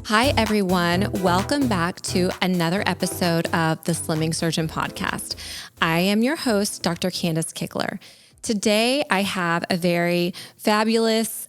Hi, everyone. Welcome back to another episode of the Slimming Surgeon podcast. I am your host, Dr. Kandace Kichler. Today, I have a very fabulous,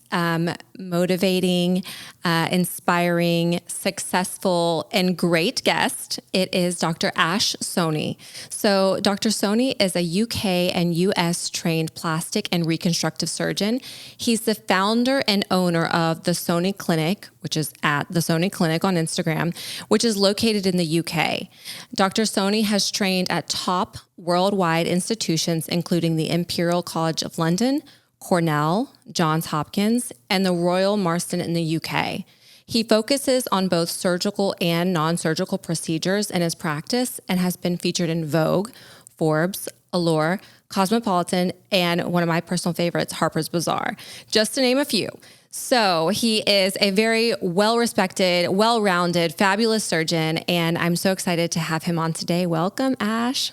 motivating, inspiring, successful, and great guest. It is Dr. Ashwin Soni. So Dr. Soni is a UK and US trained plastic and reconstructive surgeon. He's the founder and owner of the Soni Clinic, which is at the Soni Clinic on Instagram, which is located in the UK. Dr. Soni has trained at top worldwide institutions, including the Imperial College of London, Cornell, Johns Hopkins, and the Royal Marsden in the UK. He focuses on both surgical and non-surgical procedures in his practice and has been featured in Vogue, Forbes, Allure, Cosmopolitan, and one of my personal favorites, Harper's Bazaar, just to name a few. So he is a very well-respected, well-rounded, fabulous surgeon, and I'm so excited to have him on today. Welcome, Ash.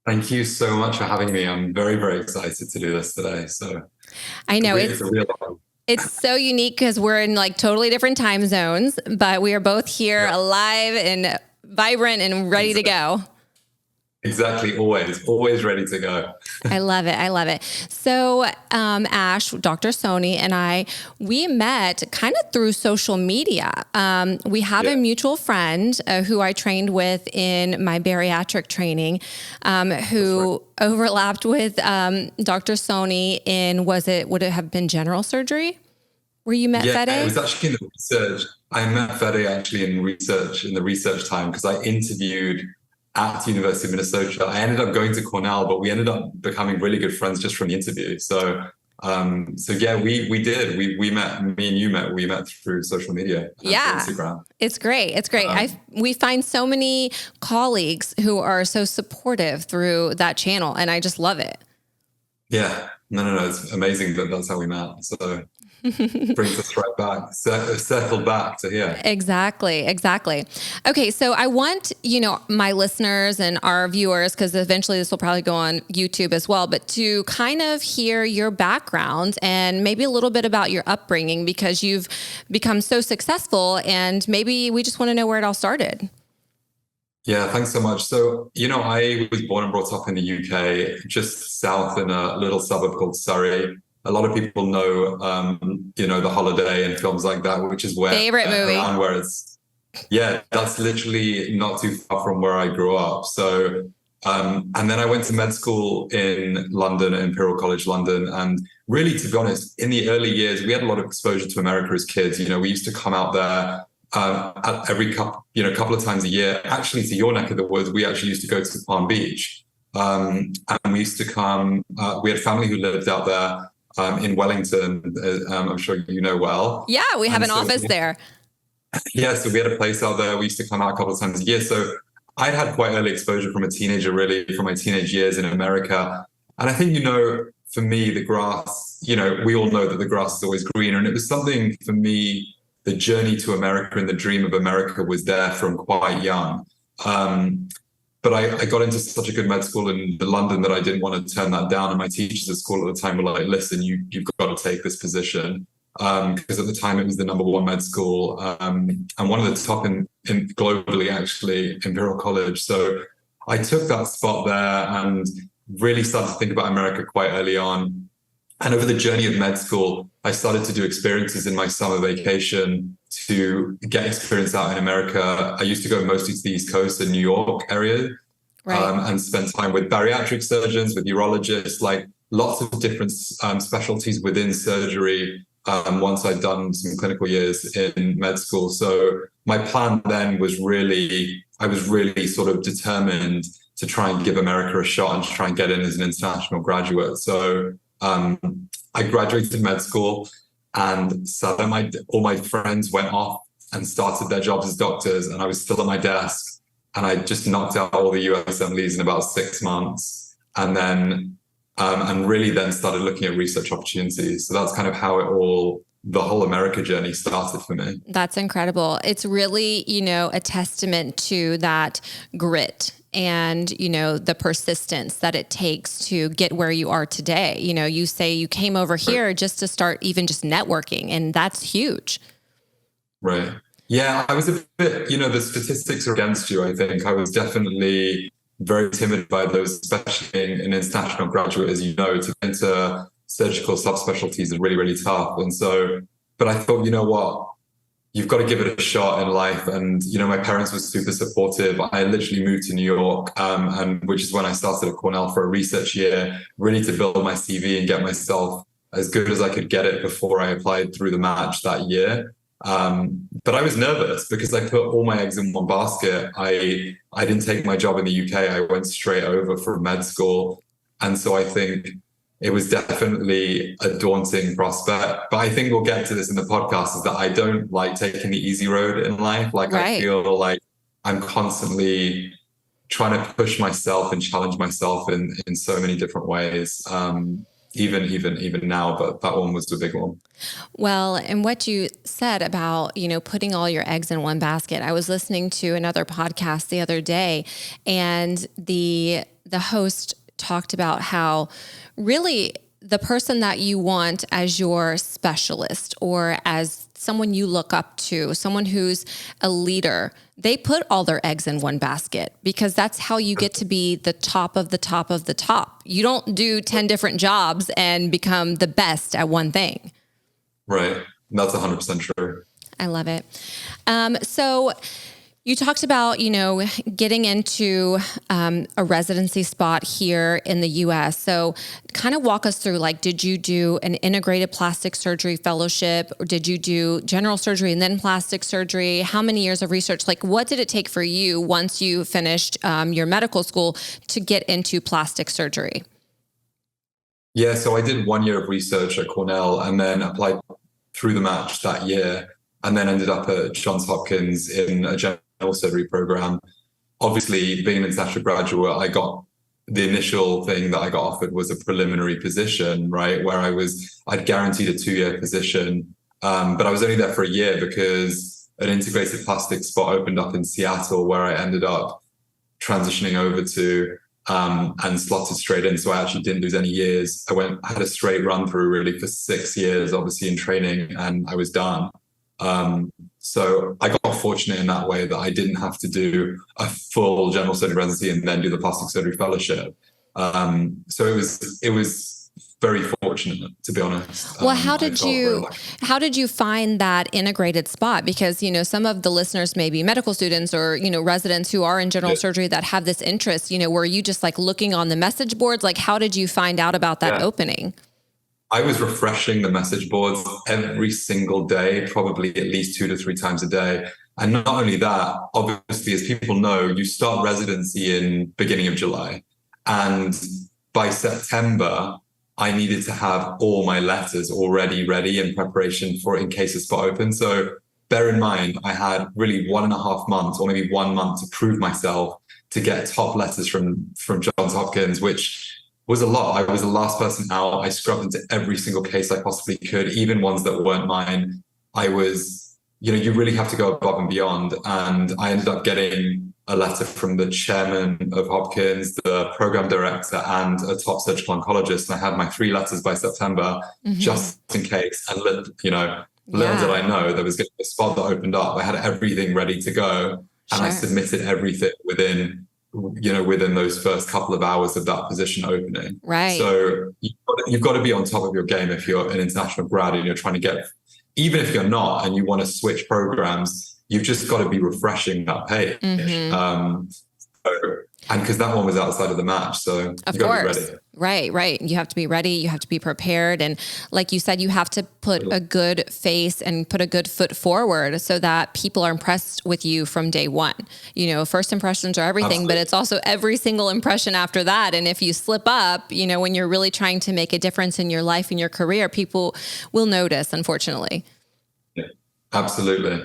Thank you so much for having me. I'm very, very excited to do this today. So I know it's a real honor. It's so unique because we're in like totally different time zones, but we are both here alive and vibrant and ready to go. Exactly. Always ready to go. I love it. I love it. So, Ash, Dr. Soni and we met kind of through social media. We have a mutual friend who I trained with in my bariatric training, who overlapped with Dr. Soni in, would it have been general surgery? Where you met Fede? It was actually in the research. I met Fede actually in the research time, because I interviewed at the University of Minnesota. I ended up going to Cornell, but we ended up becoming really good friends just from the interview. So we met, me and you met, we met through social media. Instagram. It's great. It's great. We find so many colleagues who are so supportive through that channel, and I just love it. Yeah, no, it's amazing that that's how we met. So brings us right back, circled back to here. Exactly. Okay, so I want, my listeners and our viewers, because eventually this will probably go on YouTube as well, but to kind of hear your background and maybe a little bit about your upbringing, because you've become so successful, and maybe we just want to know where it all started. Yeah, thanks so much. So, I was born and brought up in the UK, just south in a little suburb called Surrey. A lot of people know, The Holiday and films like that, which is where favorite movie. Around where that's literally not too far from where I grew up. So, and then I went to med school in London, at Imperial College London. And really, to be honest, in the early years, we had a lot of exposure to America as kids. We used to come out there at every couple of times a year. Actually, to your neck of the woods, we actually used to go to Palm Beach. And we used to come, we had family who lived out there. In Wellington, I'm sure you know well. Yeah, we have an office there. Yeah, so we had a place out there. We used to come out a couple of times a year. So I'd had quite early exposure from a teenager, really, from my teenage years in America. And I think, for me, the grass, we all know that the grass is always greener. And it was something for me, the journey to America and the dream of America was there from quite young. But I got into such a good med school in London that I didn't want to turn that down. And my teachers at school at the time were like, listen, you've got to take this position. Because at the time it was the number one med school and one of the top in globally, actually, Imperial College. So I took that spot there and really started to think about America quite early on. And over the journey of med school, I started to do experiences in my summer vacation to get experience out in America. I used to go mostly to the East Coast and New York area, and spend time with bariatric surgeons, with urologists, like lots of different specialties within surgery. Once I'd done some clinical years in med school. So my plan then was I was really sort of determined to try and give America a shot and to try and get in as an international graduate. So I graduated med school, and all my friends went off and started their jobs as doctors, and I was still at my desk, and I just knocked out all the USMLEs in about 6 months, and then really then started looking at research opportunities. So that's kind of how the whole America journey started for me. That's incredible. It's really, a testament to that grit and, the persistence that it takes to get where you are today. You say you came over here just to start even just networking, and that's huge. Right. Yeah, I was a bit, the statistics are against you, I think. I was definitely very timid by those, especially in an international graduate, as you know, to get into surgical subspecialties is really, really tough. And so, but I thought, you know what? You've got to give it a shot in life. And, my parents were super supportive. I literally moved to New York, and which is when I started at Cornell for a research year, really to build my CV and get myself as good as I could get it before I applied through the match that year. But I was nervous because I put all my eggs in one basket. I didn't take my job in the UK. I went straight over for med school. And so I think it was definitely a daunting prospect. But I think we'll get to this in the podcast, is that I don't like taking the easy road in life. Like, right. I feel like I'm constantly trying to push myself and challenge myself in so many different ways. Even now, but that one was the big one. Well, and what you said about, putting all your eggs in one basket, I was listening to another podcast the other day, and the host talked about how really the person that you want as your specialist or as someone you look up to, someone who's a leader, they put all their eggs in one basket because that's how you get to be the top of the top of the top. You don't do 10 different jobs and become the best at one thing. Right. That's 100% true. I love it. So you talked about, getting into a residency spot here in the U.S. So kind of walk us through, did you do an integrated plastic surgery fellowship, or did you do general surgery and then plastic surgery? How many years of research? What did it take for you once you finished your medical school to get into plastic surgery? Yeah, so I did 1 year of research at Cornell and then applied through the match that year, and then ended up at Johns Hopkins in a general surgery program. Obviously, being an international graduate, I got the initial thing that I got offered was a preliminary position, right, where I'd guaranteed a 2-year position, but I was only there for a year because an integrated plastic spot opened up in Seattle, where I ended up transitioning over to and slotted straight in. So I actually didn't lose any years. I had a straight run through really for 6 years, obviously in training, and I was done. So I got fortunate in that way that I didn't have to do a full general surgery residency and then do the plastic surgery fellowship. So it was very fortunate, to be honest. Well, how did you find that integrated spot? Because, some of the listeners may be medical students or, residents who are in general surgery that have this interest, were you just looking on the message boards? How did you find out about that opening? I was refreshing the message boards every single day, probably at least 2 to 3 times a day. And not only that, obviously, as people know, you start residency in beginning of July. And by September, I needed to have all my letters already ready in preparation for in case a spot opens. So bear in mind, I had really 1.5 months or maybe 1 month to prove myself to get top letters from Johns Hopkins, which was a lot. I was the last person out. I scrubbed into every single case I possibly could, even ones that weren't mine. I was, you really have to go above and beyond. And I ended up getting a letter from the chairman of Hopkins, the program director, and a top surgical oncologist. And I had my 3 letters by September, just in case. And little did I know there was going to be a spot that opened up. I had everything ready to go, and I submitted everything within those first couple of hours of that position opening. Right. So you've got to be on top of your game if you're an international grad and you're trying to get, even if you're not and you want to switch programs, you've just got to be refreshing that page. And because that one was outside of the match, so of course, right. You have to be ready. You have to be prepared, and like you said, you have to put a good face and put a good foot forward so that people are impressed with you from day one. First impressions are everything, Absolutely. But it's also every single impression after that. And if you slip up, when you're really trying to make a difference in your life and your career, people will notice, unfortunately. Yeah, absolutely.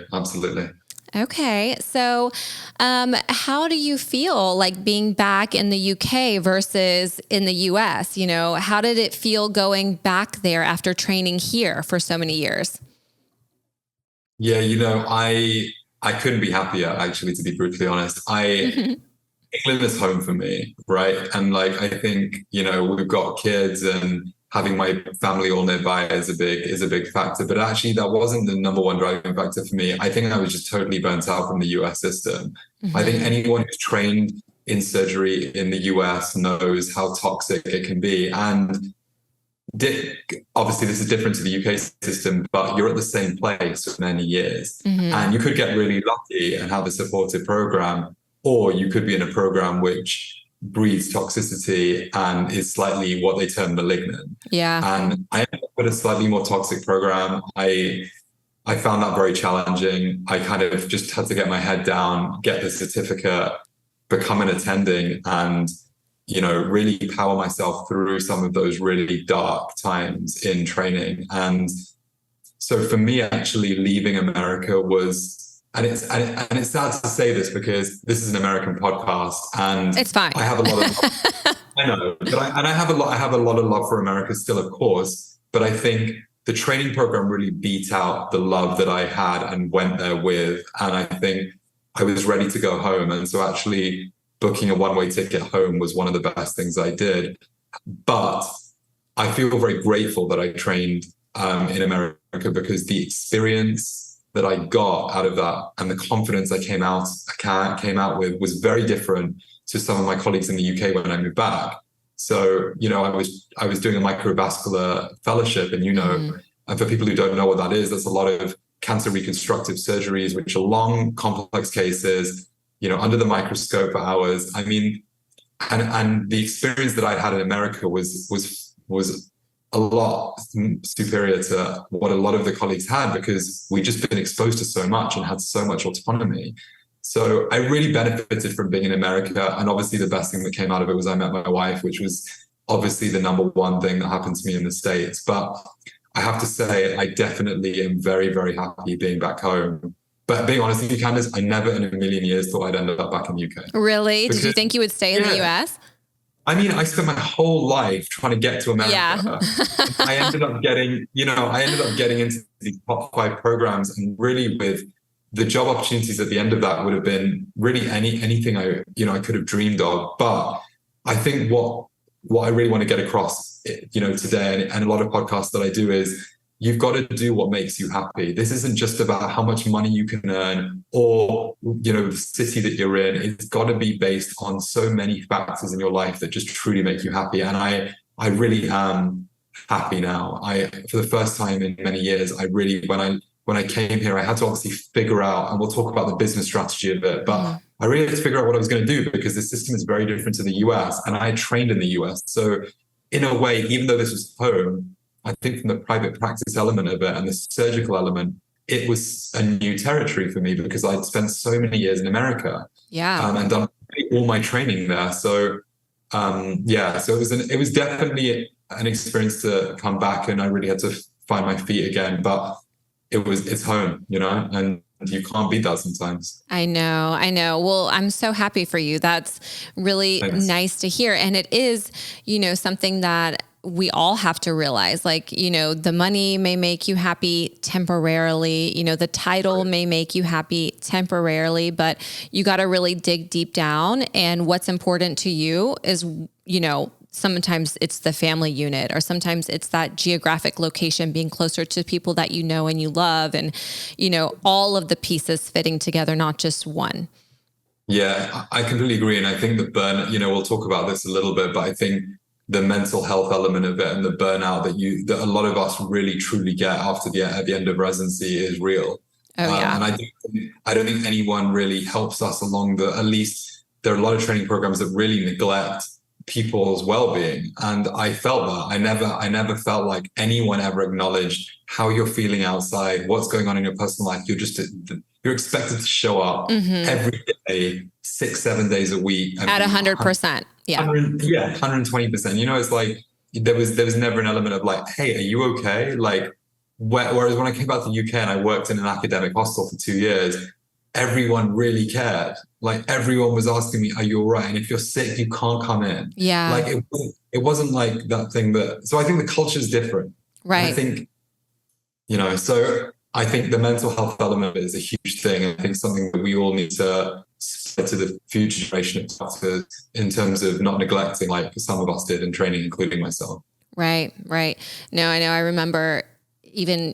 Okay. So, how do you feel being back in the UK versus in the US? How did it feel going back there after training here for so many years? Yeah, I couldn't be happier, actually, to be brutally honest. England is home for me, right? And I think, we've got kids and having my family all nearby is a big factor. But actually, that wasn't the number one driving factor for me. I think I was just totally burnt out from the US system. I think anyone who's trained in surgery in the US knows how toxic it can be. And obviously this is different to the UK system, but you're at the same place for many years. And you could get really lucky and have a supportive program, or you could be in a program which breeds toxicity and is slightly what they term malignant. Yeah. And I ended up with a slightly more toxic program. I found that very challenging. I kind of just had to get my head down, get the certificate, become an attending, and really power myself through some of those really dark times in training. And so for me, actually leaving America was, and it's sad to say this because this is an American podcast, and it's fine. I have a lot of, I know, but I have a lot of love for America still, of course. But I think the training program really beat out the love that I had and went there with, and I think I was ready to go home. And so actually booking a one-way ticket home was one of the best things I did. But I feel very grateful that I trained in America, because the experience that I got out of that and the confidence I came out with was very different to some of my colleagues in the UK when I moved back. So, I was doing a microvascular fellowship, and and for people who don't know what that is, that's a lot of cancer reconstructive surgeries, which are long, complex cases, under the microscope for hours. I mean, and the experience that I'd had in America was a lot superior to what a lot of the colleagues had, because we'd just been exposed to so much and had so much autonomy. So I really benefited from being in America. And obviously the best thing that came out of it was I met my wife, which was obviously the number one thing that happened to me in the States. But I have to say, I definitely am very, very happy being back home. But being honest with you, Candace, I never in a million years thought I'd end up back in the UK. Really? Did you think you would stay in the US? I mean, I spent my whole life trying to get to America. Yeah. I ended up getting into these top 5 programs, and really with the job opportunities at the end of that would have been really anything I could have dreamed of. But I think what I really want to get across, today, and a lot of podcasts that I do, is you've got to do what makes you happy. This isn't just about how much money you can earn or, the city that you're in. It's got to be based on so many factors in your life that just truly make you happy. And I really am happy now. For the first time in many years, I really, when I came here, I had to obviously figure out, and we'll talk about the business strategy of it, but I really had to figure out what I was going to do, because the system is very different to the US, and I had trained in the US. So in a way, even though this was home, I think from the private practice element of it and the surgical element, it was a new territory for me, because I'd spent so many years in America, and done all my training there. So, so it was definitely an experience to come back, and I really had to find my feet again. But it's home, and you can't beat that sometimes. I know. Well, I'm so happy for you. That's really nice to hear. And it is, something that we all have to realize, the money may make you happy temporarily, the title may make you happy temporarily, but you got to really dig deep down. And what's important to you is, sometimes it's the family unit, or sometimes it's that geographic location, being closer to people that you know and you love, and, all of the pieces fitting together, not just one. Yeah, I completely agree. And I think the we'll talk about this a little bit, but I think the mental health element of it and the burnout that a lot of us really truly get at the end of residency is real. And I don't think anyone really helps us along at least there are a lot of training programs that really neglect people's well-being. And I felt that. I never felt like anyone ever acknowledged how you're feeling outside, what's going on in your personal life. You're expected to show up every day, 6-7 days a week. At 100%. Yeah. 120%. It's like there was never an element of like, hey, are you okay? Like, whereas when I came back to the UK and I worked in an academic hostel for 2 years, everyone really cared. Like, everyone was asking me, are you all right? And if you're sick, you can't come in. Yeah. Like, it wasn't like that thing so I think the culture is different. Right. And I think, so I think the mental health element is a huge thing. I think something that we all need to spread to the future generation of doctors in terms of not neglecting, like some of us did in training, including myself. Right, right. No, I know. I remember even,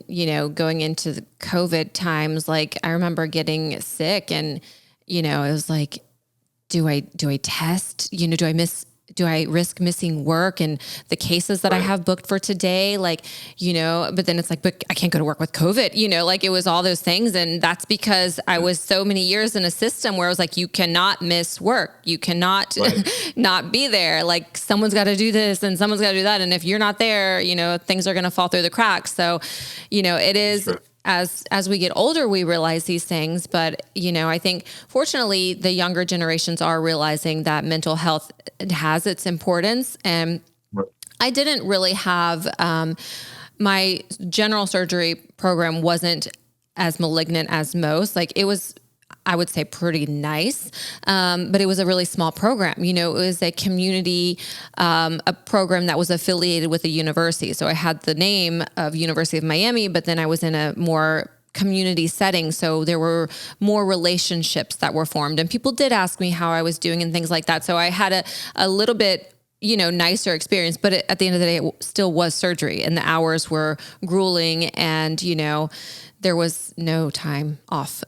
going into the COVID times, like I remember getting sick and, it was like, do I test, do I risk missing work and the cases that I Right. have booked for today? Like, but then it's like, but I can't go to work with COVID, like it was all those things. And that's because I was so many years in a system where I was like, you cannot miss work. You cannot Right. not be there. Like someone's got to do this and someone's got to do that. And if you're not there, things are going to fall through the cracks. So, it is, True. as we get older, we realize these things. But, I think fortunately the younger generations are realizing that mental health has its importance. And Right. I didn't really have, my general surgery program wasn't as malignant as most. Like it was, I would say, pretty nice. But it was a really small program. It was a community, a program that was affiliated with a university. So I had the name of University of Miami, but then I was in a more community setting. So there were more relationships that were formed, and people did ask me how I was doing and things like that. So I had a little bit, nicer experience, but at the end of the day, it still was surgery and the hours were grueling, and, there was no time off.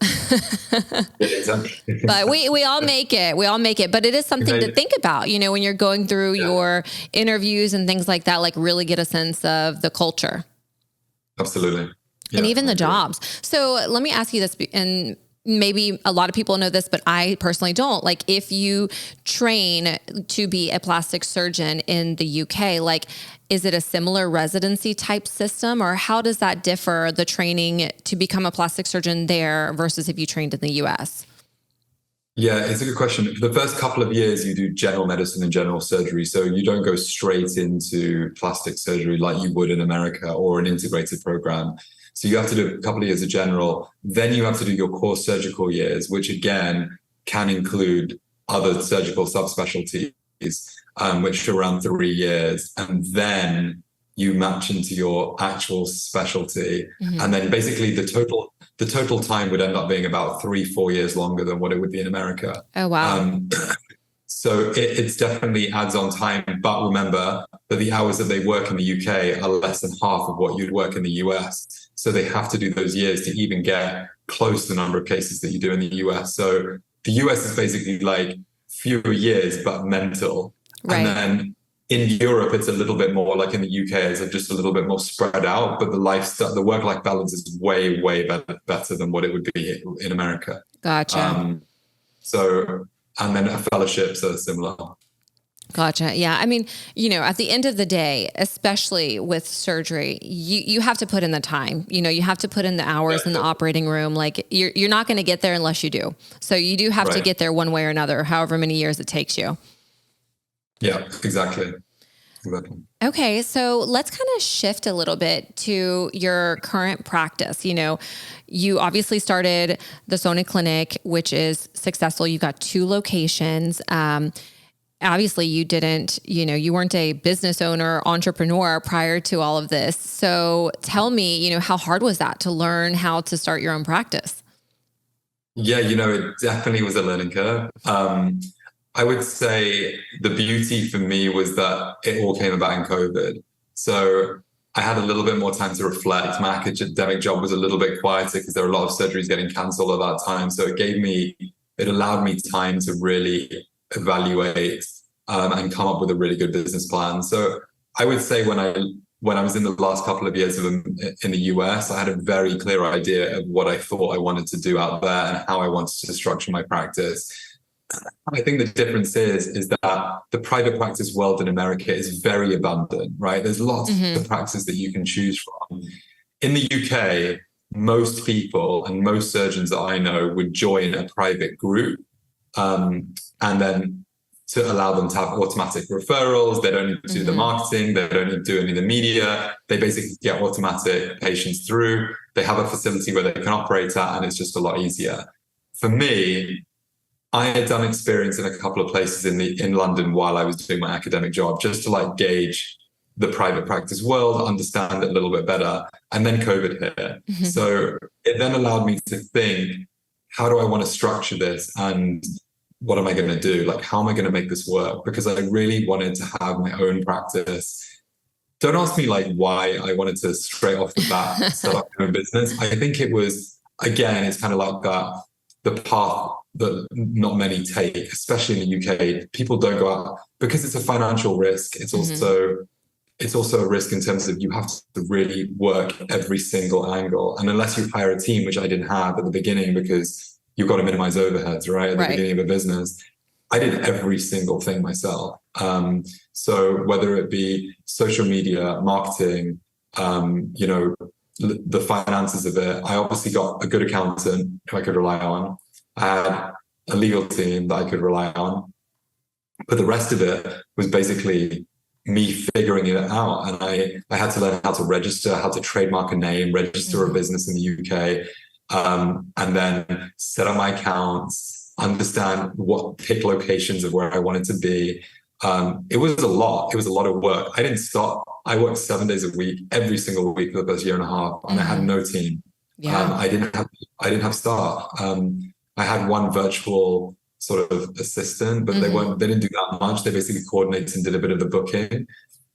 Exactly. But we all make it. We all make it. But it is something to think about, when you're going through your interviews and things like that, like really get a sense of the culture. Absolutely. Yeah, And even I the agree. jobs. So let me ask you this, and maybe a lot of people know this, but I personally don't. Like if you train to be a plastic surgeon in the UK, like, is it a similar residency type system, or how does that differ, the training to become a plastic surgeon there versus if you trained in the US? Yeah, it's a good question. For the first couple of years, you do general medicine and general surgery. So you don't go straight into plastic surgery like you would in America or an integrated program. So you have to do a couple of years of general. Then you have to do your core surgical years, which again can include other surgical subspecialties, which are around 3 years. And then you match into your actual specialty. Mm-hmm. And then basically the total time would end up being about 3-4 years longer than what it would be in America. Oh, wow. So it's definitely adds on time. But remember that the hours that they work in the UK are less than half of what you'd work in the US. So they have to do those years to even get close to the number of cases that you do in the US. So the US is basically like fewer years, but mental. Right. And then in Europe, it's a little bit more like in the UK, it's just a little bit more spread out, but the work-life balance is way, way better than what it would be in America. Gotcha. And then fellowships are similar. Gotcha. Yeah. I mean, at the end of the day, especially with surgery, you have to put in the time, you have to put in the hours in the operating room. Like you're not going to get there unless you do. So you do have to get there one way or another, however many years it takes you. Yeah, exactly. Okay. So let's kind of shift a little bit to your current practice. You obviously started the Soni Clinic, which is successful. You've got 2 locations. Obviously you didn't, you weren't a business owner, entrepreneur prior to all of this. So tell me, how hard was that to learn how to start your own practice? Yeah, it definitely was a learning curve. I would say the beauty for me was that it all came about in COVID. So I had a little bit more time to reflect. My academic job was a little bit quieter because there were a lot of surgeries getting cancelled at that time. So it allowed me time to really evaluate and come up with a really good business plan. So I would say when I was in the last couple of years in the US, I had a very clear idea of what I thought I wanted to do out there and how I wanted to structure my practice. I think the difference is that the private practice world in America is very abundant, right? There's lots of practices that you can choose from. In the UK, most people and most surgeons that I know would join a private group, and then to allow them to have automatic referrals. They don't need to do the marketing. They don't need to do any of the media. They basically get automatic patients through. They have a facility where they can operate at, and it's just a lot easier. For me, I had done experience in a couple of places in London while I was doing my academic job, just to gauge the private practice world, understand it a little bit better. And then COVID hit. So it then allowed me to think, how do I want to structure this? And what am I going to do? How am I going to make this work? Because I really wanted to have my own practice don't ask me like why I wanted to straight off the bat set up my own business. I think it was, again, it's kind of like that, the path that not many take, especially in the UK. People don't go out because it's a financial risk. It's also a risk in terms of you have to really work every single angle. And unless you hire a team, which I didn't have at the beginning, because you've got to minimize overheads, right? At the beginning of a business, I did every single thing myself. So whether it be social media, marketing, the finances of it, I obviously got a good accountant who I could rely on. I had a legal team that I could rely on. But the rest of it was basically me figuring it out. And I had to learn how to register, how to trademark a name, register a business in the UK, and then set up my accounts, understand pick locations of where I wanted to be. It was a lot. It was a lot of work. I didn't stop. I worked 7 days a week, every single week for the first year and a half, and I had no team. Yeah. I didn't have staff. I had one virtual sort of assistant, but they didn't do that much. They basically coordinated and did a bit of the booking.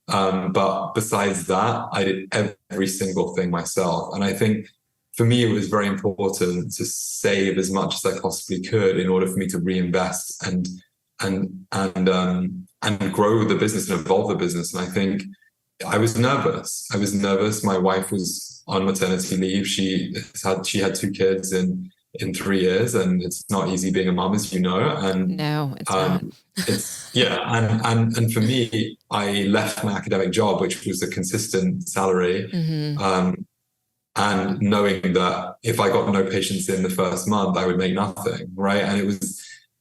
But besides that, I did every single thing myself. And I think for me, it was very important to save as much as I possibly could in order for me to reinvest and grow the business and evolve the business. And I think I was nervous. My wife was on maternity leave. She had 2 kids in 3 years, and it's not easy being a mom, as you know. And no, it's not. And for me, I left my academic job, which was a consistent salary, and knowing that if I got no patients in the first month, I would make nothing, right? And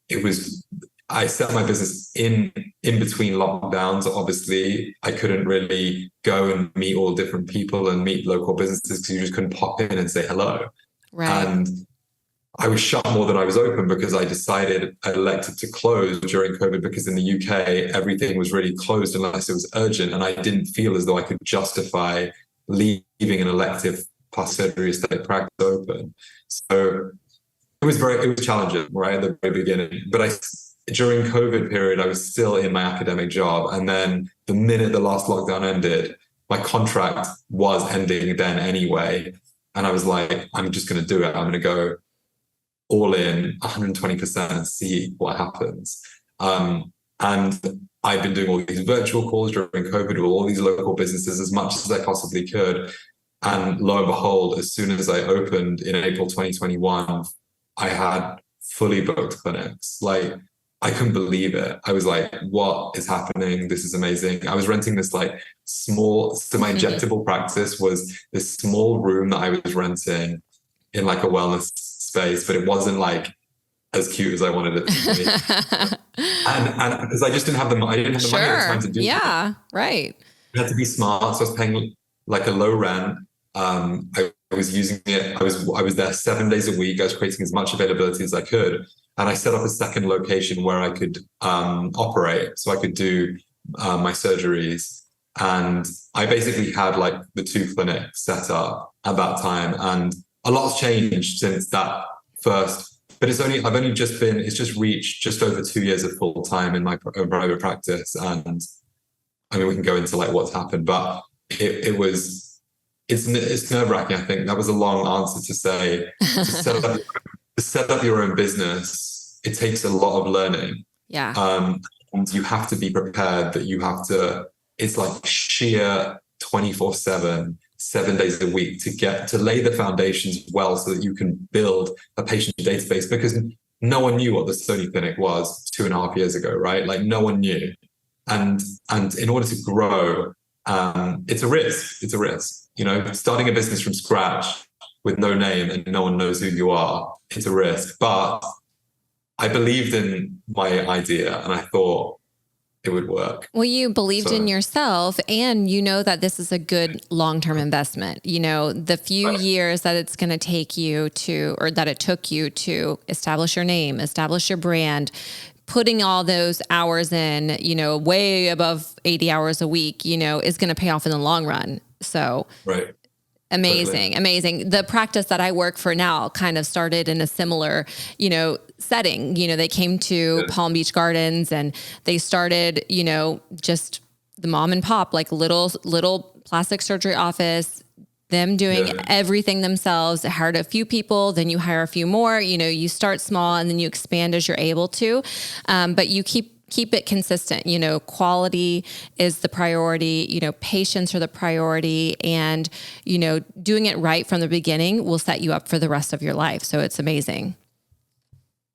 it was. I set my business in between lockdowns. Obviously, I couldn't really go and meet all different people and meet local businesses because you just couldn't pop in and say hello. Right. And I was shut more than I was open because I elected to close during COVID, because in the UK, everything was really closed unless it was urgent. And I didn't feel as though I could justify leaving an elective plastic surgery aesthetic practice open. So it was challenging, right, at the very beginning. But during COVID period, I was still in my academic job. And then the minute the last lockdown ended, my contract was ending then anyway. And I was like, I'm just going to do it. I'm going to go all in 120% and see what happens. And I've been doing all these virtual calls during COVID with all these local businesses as much as I possibly could. And lo and behold, as soon as I opened in April 2021, I had fully booked clinics. Like, I couldn't believe it. I was like, what is happening? This is amazing. I was renting this like small, so my injectable practice was this small room that I was renting in like a wellness space, but it wasn't like as cute as I wanted it to be. and because I just didn't have the money or the time to do it. Yeah, right. You had to be smart. So I was paying like a low rent. I was using it. I was there 7 days a week. I was creating as much availability as I could. And I set up a second location where I could operate, so I could do my surgeries. And I basically had like the 2 clinics set up at that time. And a lot's changed since that first. But it's just reached just over 2 years of full time in my private practice. And I mean, we can go into like what's happened, but it's nerve wracking. I think that was a long answer to say. To set up your own business, it takes a lot of learning. Yeah. And you have to be prepared that it's like sheer 24/7, 7 days a week to lay the foundations well so that you can build a patient database, because no one knew what the Soni Clinic was 2.5 years ago, right? Like, no one knew. And in order to grow, it's a risk. It's a risk. You know, starting a business from scratch with no name and no one knows who you are, it's a risk. But I believed in my idea and I thought it would work. Well, you believed in yourself, and you know that this is a good long-term investment. You know, the few years that it's going to take you to, or that it took you to establish your name, establish your brand, putting all those hours in, you know, way above 80 hours a week, you know, is going to pay off in the long run. So right. Amazing. Totally. Amazing. The practice that I work for now kind of started in a similar, you know, setting. You know, they came to Palm Beach Gardens and they started, you know, just the mom and pop, like little plastic surgery office, them doing everything themselves, hired a few people, then you hire a few more, you start small and then you expand as you're able to. But you keep it consistent. Quality is the priority, patients are the priority, and, doing it right from the beginning will set you up for the rest of your life. So it's amazing.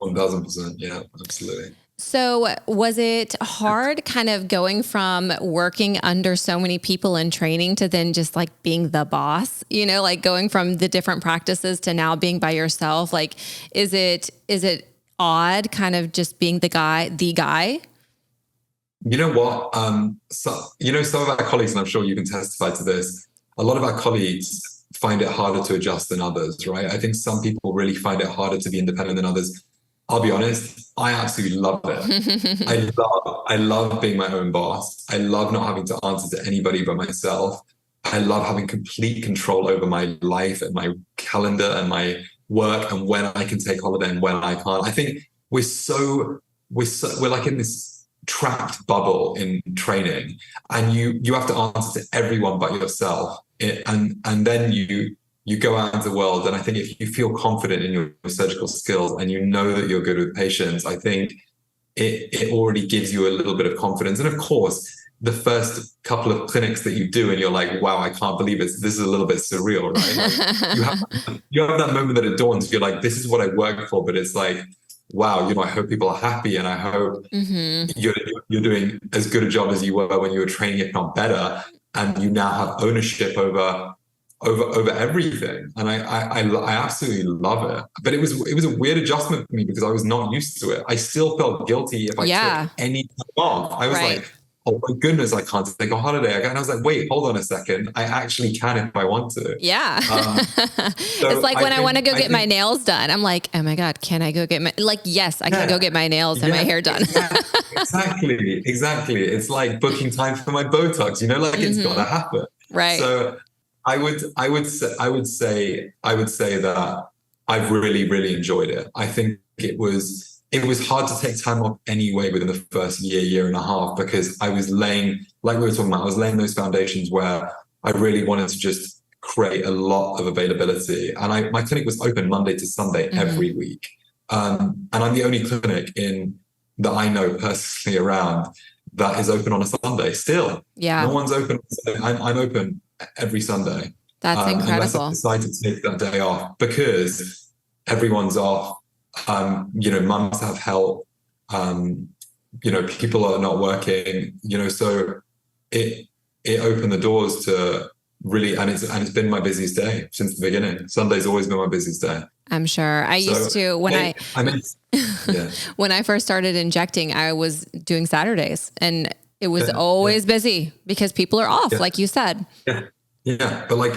1000%. Yeah, absolutely. So was it hard kind of going from working under so many people in training to then just like being the boss, like going from the different practices to now being by yourself? Like, is it odd kind of just being the guy? You know what? Some of our colleagues, and I'm sure you can testify to this, a lot of our colleagues find it harder to adjust than others, right? I think some people really find it harder to be independent than others. I'll be honest, I absolutely love it. I love being my own boss. I love not having to answer to anybody but myself. I love having complete control over my life and my calendar and my work and when I can take holiday and when I can't. I think we're like in this trapped bubble in training, and you have to answer to everyone but yourself. And then you go out into the world, and I think if you feel confident in your surgical skills and you know that you're good with patients, I think it already gives you a little bit of confidence. And of course, the first couple of clinics that you do and you're like, wow, I can't believe this is a little bit surreal, right? Like you have that moment that it dawns, you're like, this is what I work for, but it's like, wow, I hope people are happy, and I hope you're doing as good a job as you were when you were training, if not better, and you now have ownership over everything. And I absolutely love it. But it was a weird adjustment for me because I was not used to it. I still felt guilty if I took any time off. I was like, oh my goodness, I can't take a holiday. And I was like, wait, hold on a second. I actually can if I want to. Yeah. So it's like when I want to go get my nails done, I'm like, oh my God, can I go get yes, I can go get my nails and my hair done. Exactly. It's like booking time for my Botox, it's got to happen. Right. So I would say that I've really, really enjoyed it. I think it was hard to take time off anyway within the first year and a half, because I was laying, like we were talking about, I was laying those foundations where I really wanted to just create a lot of availability. And my clinic was open Monday to Sunday every week. And I'm the only clinic that I know personally around that is open on a Sunday still. Yeah. No one's open. I'm open every Sunday. That's incredible. Unless I decide to take that day off, because everyone's off. Mums have help. People are not working. So it opened the doors to really, and it's been my busiest day since the beginning. Sunday's always been my busiest day. I'm sure. When I first started injecting, I was doing Saturdays, and it was always busy because people are off, like you said. Yeah. But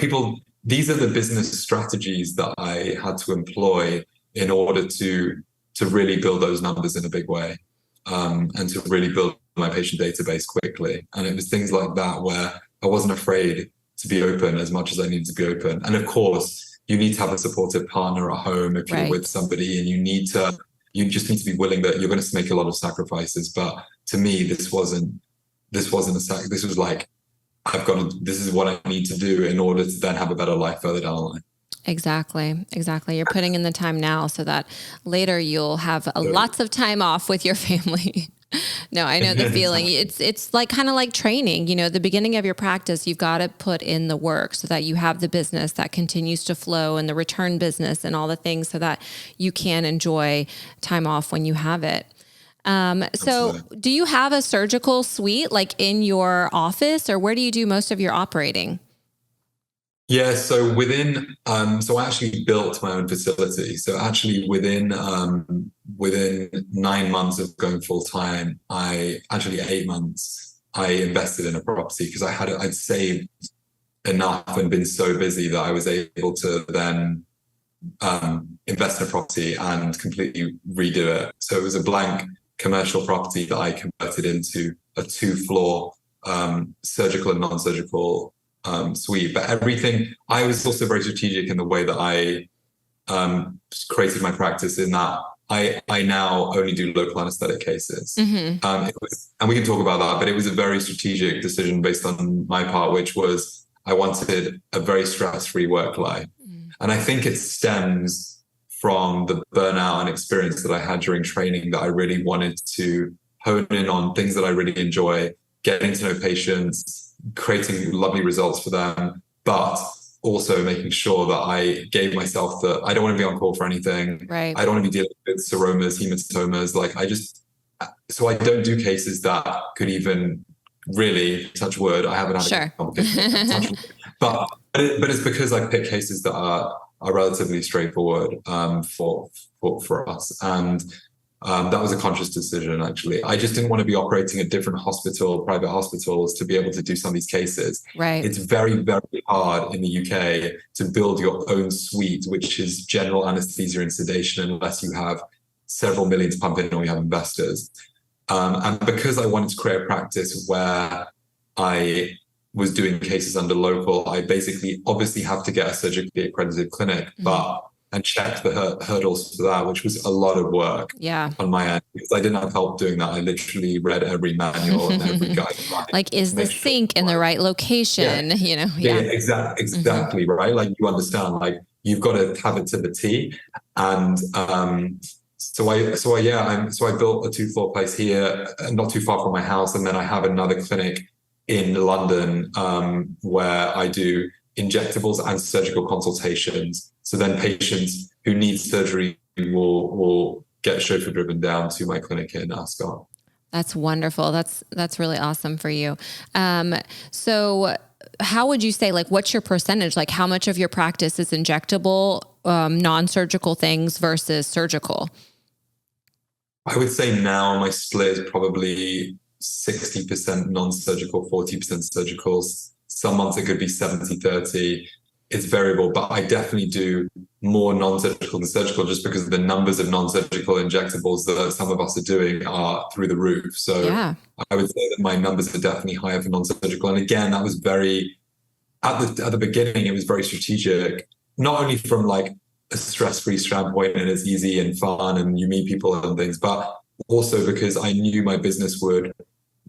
these are the business strategies that I had to employ in order to really build those numbers in a big way, and to really build my patient database quickly. And it was things like that where I wasn't afraid to be open as much as I needed to be open. And of course, you need to have a supportive partner at home if you're with somebody, and you just need to be willing that you're going to make a lot of sacrifices. But to me, this wasn't a sacrifice. This was like, this is what I need to do in order to then have a better life further down the line. Exactly. You're putting in the time now so that later you'll have lots of time off with your family. No, I know the feeling. It's like kind of like training, the beginning of your practice, you've got to put in the work so that you have the business that continues to flow, and the return business and all the things, so that you can enjoy time off when you have it. So do you have a surgical suite like in your office, or where do you do most of your operating? Yeah, so so I actually built my own facility. So actually within 9 months of going full time, 8 months, I invested in a property because I'd saved enough and been so busy that I was able to then invest in a property and completely redo it. So it was a blank commercial property that I converted into a 2-floor surgical and non-surgical suite. But everything, I was also very strategic in the way that I created my practice, in that I now only do local anesthetic cases. Mm-hmm. And we can talk about that, but it was a very strategic decision based on my part, which was I wanted a very stress-free work life. Mm. And I think it stems from the burnout and experience that I had during training, that I really wanted to hone in on things that I really enjoy, getting to know patients, creating lovely results for them, but also making sure that I gave myself that I don't want to be on call for anything. Right. I don't want to be dealing with seromas, hematomas. So I don't do cases that could even really, touch wood, I haven't had a complication. But it's because I pick cases that are relatively straightforward for us. And that was a conscious decision, actually. I just didn't want to be operating at different private hospitals to be able to do some of these cases. Right. It's very, very hard in the UK to build your own suite, which is general anesthesia and sedation, unless you have several million to pump in or you have investors. And because I wanted to create a practice where I was doing cases under local, I basically obviously have to get a surgically accredited clinic, and check the hurdles for that, which was a lot of work on my end, because I didn't have help doing that. I literally read every manual and every guideline. Like, is the sink in the right location? Exactly, right? Like, you understand, like, you've got to have it to the T. And so I built a 2-floor place here, not too far from my house, and then I have another clinic in London where I do injectables and surgical consultations. So then patients who need surgery will get chauffeur driven down to my clinic in Ascot. That's wonderful. That's really awesome for you. So how would you say, like, what's your percentage? Like, how much of your practice is injectable, non-surgical things versus surgical? I would say now my split is probably 60% non-surgical, 40% surgical. Some months it could be 70-30. It's variable, but I definitely do more non-surgical than surgical, just because the numbers of non-surgical injectables that some of us are doing are through the roof. So I would say that my numbers are definitely higher for non-surgical. And again, that was very, at the beginning, it was very strategic, not only from like a stress-free standpoint and it's easy and fun and you meet people and things, but also because I knew my business would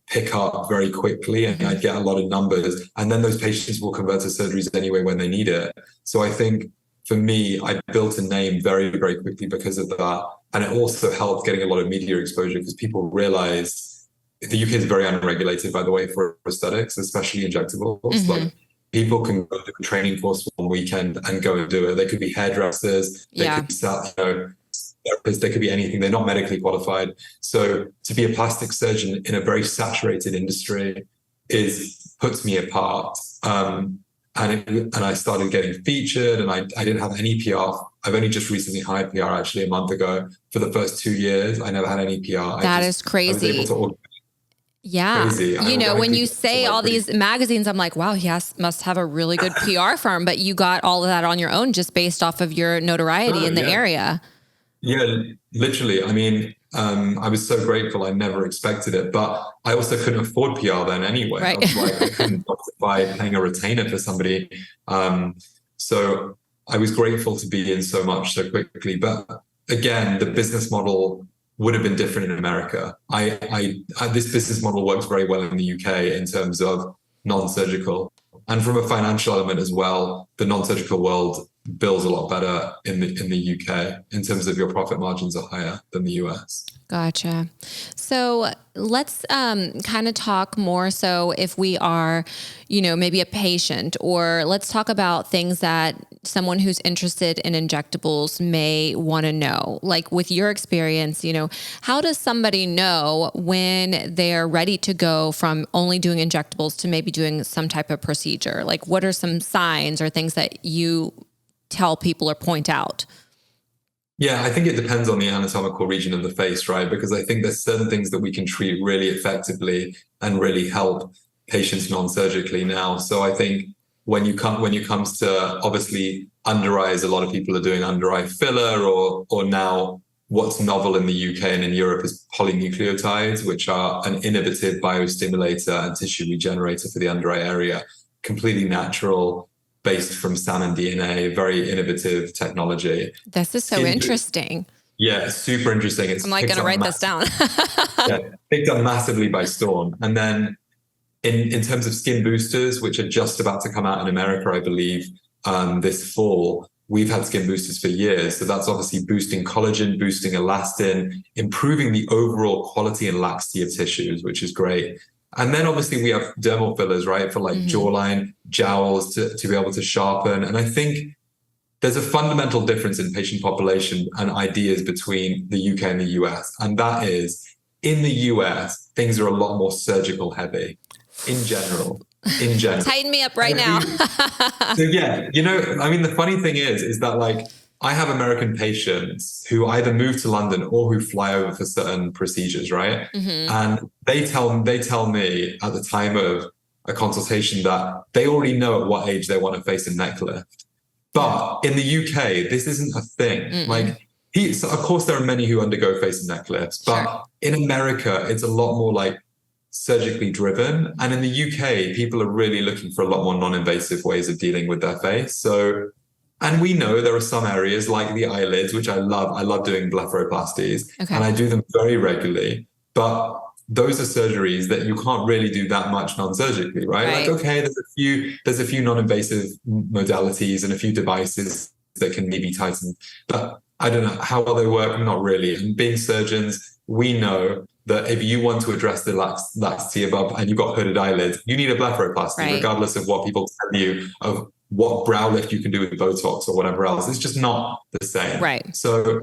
pick up very quickly and I'd get a lot of numbers, and then those patients will convert to surgeries anyway when they need it. So I think for me, I built a name very, very quickly because of that. And it also helped getting a lot of media exposure, because people realized the UK is very unregulated, by the way, for aesthetics, especially injectables. Like, people can go to a training course one weekend and go and do it. They could be hairdressers, they could be therapists, they could be anything. They're not medically qualified. So to be a plastic surgeon in a very saturated industry puts me apart. And I started getting featured, and I didn't have any PR. I've only just recently hired PR, actually, a month ago. For the first 2 years, I never had any PR. That is crazy. I was able to crazy. When you say all these magazines, I'm like, wow, he must have a really good PR firm, but you got all of that on your own just based off of your notoriety in the area. Yeah, literally. I mean, I was so grateful. I never expected it, but I also couldn't afford PR then anyway. Right. I was like, I couldn't justify paying a retainer for somebody. So I was grateful to be in so much so quickly. But again, the business model would have been different in America. This business model works very well in the UK in terms of non-surgical, and from a financial element as well. The non-surgical world bills a lot better in the UK in terms of your profit margins are higher than the US. Gotcha. So let's kind of talk more. So if we are, maybe a patient, or let's talk about things that someone who's interested in injectables may want to know. Like, with your experience, how does somebody know when they're ready to go from only doing injectables to maybe doing some type of procedure? Like, what are some signs or things that you tell people or point out? Yeah, I think it depends on the anatomical region of the face, right? Because I think there's certain things that we can treat really effectively and really help patients non-surgically now. So I think when it comes to, obviously, under eyes, a lot of people are doing under eye filler, or now what's novel in the UK and in Europe is polynucleotides, which are an innovative biostimulator and tissue regenerator for the under eye area, completely natural, based from salmon DNA, very innovative technology. This is so interesting. Yeah, super interesting. It's I'm like going to write this down. Yeah, picked up massively by storm. And then in terms of skin boosters, which are just about to come out in America, I believe, this fall, we've had skin boosters for years. So that's obviously boosting collagen, boosting elastin, improving the overall quality and laxity of tissues, which is great. And then obviously we have dermal fillers, right? For like jawline, jowls to be able to sharpen. And I think there's a fundamental difference in patient population and ideas between the UK and the US. And that is, in the US, things are a lot more surgical heavy in general. Tighten me up right now. So yeah, I mean, the funny thing is that like I have American patients who either move to London or who fly over for certain procedures, right? And they tell me at the time of a consultation that they already know at what age they want to face a neck lift. But in the UK, this isn't a thing. Like, so of course, there are many who undergo face and neck lifts, but in America, it's a lot more like surgically driven. And in the UK, people are really looking for a lot more non-invasive ways of dealing with their face. So, and we know there are some areas like the eyelids, which I love. I love doing blepharoplasties, and I do them very regularly. But those are surgeries that you can't really do that much non-surgically, right? Like, okay, there's a few non-invasive modalities and a few devices that can maybe tighten, but I don't know how well they work. Not really. And being surgeons, we know that if you want to address the laxity above and you've got hooded eyelids, you need a blepharoplasty, regardless of what people tell you of what brow lift you can do with Botox or whatever else. It's just not the same. Right. So